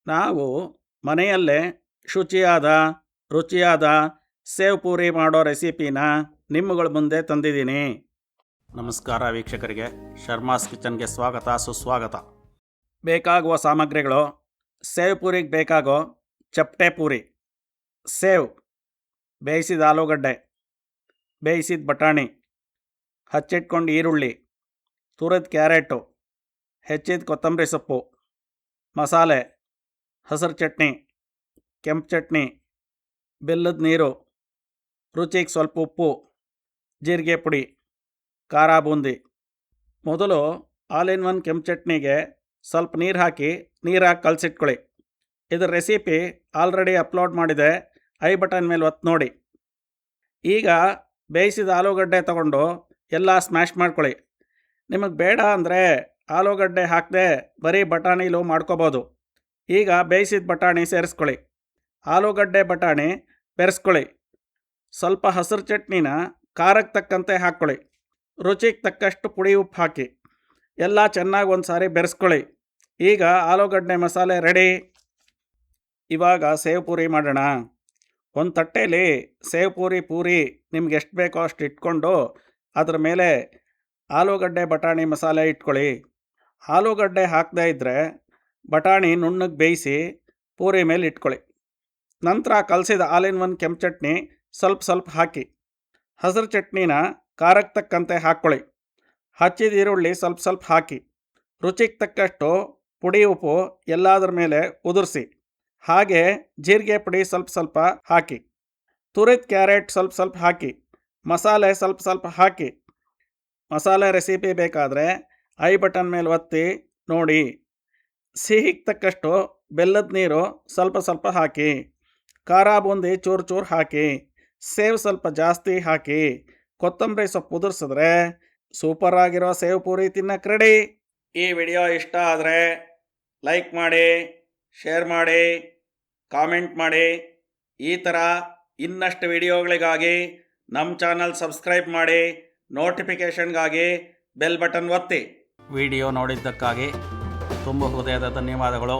ನಾವು ಮನೆಯಲ್ಲೇ ಶುಚಿಯಾದ ರುಚಿಯಾದ ಸೇವ್ ಪೂರಿ ಮಾಡೋ ರೆಸಿಪಿನ ನಿಮ್ಮಗಳ ಮುಂದೆ ತಂದಿದ್ದೀನಿ. ನಮಸ್ಕಾರ ವೀಕ್ಷಕರಿಗೆ, ಶರ್ಮಾಸ್ ಕಿಚನ್ಗೆ ಸ್ವಾಗತ ಸುಸ್ವಾಗತ. ಬೇಕಾಗುವ ಸಾಮಗ್ರಿಗಳು: ಸೇವ್ ಪೂರಿಗೆ ಬೇಕಾಗೋ ಚಪ್ಪಟೆ ಪೂರಿ, ಸೇವ್, ಬೇಯಿಸಿದ ಆಲೂಗಡ್ಡೆ, ಬೇಯಿಸಿದ ಬಟಾಣಿ, ಹಚ್ಚಿಟ್ಕೊಂಡು ಈರುಳ್ಳಿ, ತುರಿದ ಕ್ಯಾರೆಟು, ಹೆಚ್ಚಿದ ಕೊತ್ತಂಬರಿ ಸೊಪ್ಪು, ಮಸಾಲೆ: ಹಸಿರು ಚಟ್ನಿ, ಕೆಂಪು ಚಟ್ನಿ, ಬೆಲ್ಲದ ನೀರು, ರುಚಿಗೆ ಸ್ವಲ್ಪ ಉಪ್ಪು, ಜೀರಿಗೆ ಪುಡಿ, ಖಾರ ಬೂಂದಿ. ಮೊದಲು ಆಲ್ ಇನ್ ಒನ್ ಕೆಂಪು ಚಟ್ನಿಗೆ ಸ್ವಲ್ಪ ನೀರು ಹಾಕಿ ಕಲಸಿಟ್ಕೊಳ್ಳಿ. ಇದರ ರೆಸಿಪಿ ಆಲ್ರೆಡಿ ಅಪ್ಲೋಡ್ ಮಾಡಿದೆ, ಐ ಬಟನ್ ಮೇಲೆ ಒತ್ತು ನೋಡಿ. ಈಗ ಬೇಯಿಸಿದ ಆಲೂಗಡ್ಡೆ ತಗೊಂಡು ಎಲ್ಲ ಸ್ಮ್ಯಾಶ್ ಮಾಡ್ಕೊಳ್ಳಿ. ನಿಮಗೆ ಬೇಡ ಅಂದರೆ ಆಲೂಗಡ್ಡೆ ಹಾಕದೆ ಬರೀ ಬಟಾಣಿಲೂ ಮಾಡ್ಕೋಬೋದು. ಈಗ ಬೇಯಿಸಿದ ಬಟಾಣಿ ಸೇರಿಸ್ಕೊಳ್ಳಿ, ಆಲೂಗಡ್ಡೆ ಬಟಾಣಿ ಬೆರೆಸ್ಕೊಳ್ಳಿ. ಸ್ವಲ್ಪ ಹಸಿರು ಚಟ್ನಿನ ಖಾರಕ್ಕೆ ತಕ್ಕಂತೆ ಹಾಕ್ಕೊಳ್ಳಿ. ರುಚಿಗೆ ತಕ್ಕಷ್ಟು ಪುಡಿ ಉಪ್ಪು ಹಾಕಿ ಎಲ್ಲ ಚೆನ್ನಾಗಿ ಒಂದು ಸಾರಿ ಬೆರೆಸ್ಕೊಳ್ಳಿ. ಈಗ ಆಲೂಗಡ್ಡೆ ಮಸಾಲೆ ರೆಡಿ. ಇವಾಗ ಸೇವ್ ಪೂರಿ ಮಾಡೋಣ. ಒಂದು ತಟ್ಟೆಯಲ್ಲಿ ಸೇವ್ ಪೂರಿ ನಿಮ್ಗೆ ಎಷ್ಟು ಬೇಕೋ ಅಷ್ಟು ಇಟ್ಕೊಂಡು ಅದ್ರ ಮೇಲೆ ಆಲೂಗಡ್ಡೆ ಬಟಾಣಿ ಮಸಾಲೆ ಇಟ್ಕೊಳ್ಳಿ. ಆಲೂಗಡ್ಡೆ ಹಾಕದೇ ಇದ್ದರೆ ಬಟಾಣಿ ನುಣ್ಣಗೆ ಬೇಯಿಸಿ ಪೂರಿ ಮೇಲೆ ಇಟ್ಕೊಳ್ಳಿ. ನಂತರ ಕಲಸಿದ ಆಲ್ ಇನ್ ಒನ್ ಕೆಂಪು ಚಟ್ನಿ ಸ್ವಲ್ಪ ಹಾಕಿ, ಹಸಿರು ಚಟ್ನಿನ ಖಾರಕ್ಕೆ ತಕ್ಕಂತೆ ಹಾಕ್ಕೊಳ್ಳಿ. ಹಚ್ಚಿದ ಈರುಳ್ಳಿ ಸ್ವಲ್ಪ ಹಾಕಿ, ರುಚಿಗೆ ತಕ್ಕಷ್ಟು ಪುಡಿ ಉಪ್ಪು ಎಲ್ಲದರ ಮೇಲೆ ಉದುರಿಸಿ. ಹಾಗೆ ಜೀರಿಗೆ ಪುಡಿ ಸ್ವಲ್ಪ ಹಾಕಿ, ತುರಿದ ಕ್ಯಾರೆಟ್ ಸ್ವಲ್ಪ ಹಾಕಿ, ಮಸಾಲೆ ಸ್ವಲ್ಪ ಹಾಕಿ. ಮಸಾಲೆ ರೆಸಿಪಿ ಬೇಕಾದರೆ ಐ ಬಟನ್ ಮೇಲೆ ಒತ್ತಿ ನೋಡಿ. ಸಿಹಿಗೆ ತಕ್ಕಷ್ಟು ಬೆಲ್ಲದ ನೀರು ಸ್ವಲ್ಪ ಹಾಕಿ, ಖಾರ ಬೂಂದಿ ಚೂರು ಹಾಕಿ, ಸೇವ್ ಸ್ವಲ್ಪ ಜಾಸ್ತಿ ಹಾಕಿ, ಕೊತ್ತಂಬರಿ ಸೊಪ್ಪು ಉದುರಿಸಿದ್ರೆ ಸೂಪರ್ ಆಗಿರೋ ಸೇವ್ ಪೂರಿ ತಿನ್ನಕ್ಕೆ ರೆಡಿ. ಈ ವಿಡಿಯೋ ಇಷ್ಟ ಆದರೆ ಲೈಕ್ ಮಾಡಿ, ಶೇರ್ ಮಾಡಿ, ಕಾಮೆಂಟ್ ಮಾಡಿ. ಈ ಥರ ಇನ್ನಷ್ಟು ವಿಡಿಯೋಗಳಿಗಾಗಿ ನಮ್ಮ ಚಾನಲ್ ಸಬ್ಸ್ಕ್ರೈಬ್ ಮಾಡಿ, ನೋಟಿಫಿಕೇಷನ್ಗಾಗಿ ಬೆಲ್ ಬಟನ್ ಒತ್ತಿ. ವಿಡಿಯೋ ನೋಡಿದ್ದಕ್ಕಾಗಿ ತುಂಬ ಹೃದಯದ ಧನ್ಯವಾದಗಳು.